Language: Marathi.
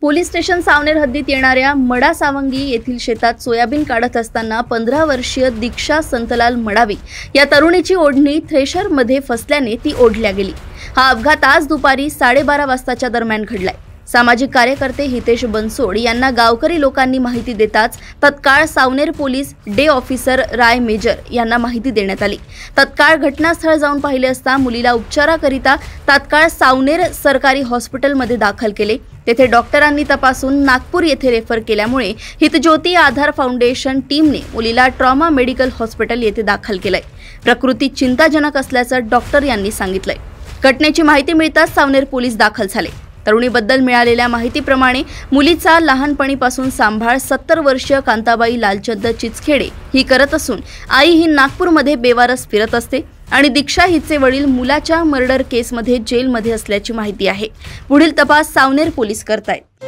पोलीस स्टेशन सावनेर हद्दीत येणाऱ्या मडा सावंगी येथील शेतात सोयाबीन काढत असताना 15 वर्षीय दीक्षा संतलाल मडावी या तरुणीची ओढणी थ्रेशरमध्ये फसल्याने ती ओढल्या गेली। हा अपघात आज दुपारी 12:30 वाजताच्या दरम्यान घडलाय। सामाजिक कार्यकर्ते हितेश बनसोड यांना गावकरी लोकांनी माहिती देताच तत्काळ सावनेर पोलीस डे ऑफिसर राय मेजर यांना माहिती देण्यात आली। तत्काळ घटनास्थळ जाऊन पाहिले असता मुलीला उपचाराकरिता तात्काळ सावनेर सरकारी हॉस्पिटलमध्ये दाखल केले। तेथे डॉक्टरांनी तपासून नागपूर येथे रेफर केल्यामुळे हितज्योती आधार फाउंडेशन टीमने मुलीला ट्रॉमा मेडिकल हॉस्पिटल येथे दाखल केलंय। प्रकृती चिंताजनक असल्याचं डॉक्टर यांनी सांगितलंय। घटनेची माहिती मिळताच सावनेर पोलीस दाखल झाले। तरुणीबद्दल मिळालेल्या माहितीप्रमाणे मुलीचा लहानपणीपासून सांभाळ 70 वर्षीय कांताबाई लालचंद चिचखेडे ही करत असून आई ही नागपूरमध्ये बेवारस फिरत असते आणि दीक्षा हिचे वडील मुलाच्या मर्डर केसमध्ये जेलमध्ये असल्याची माहिती आहे। पुढील तपास सावनेर पोलीस करतायत।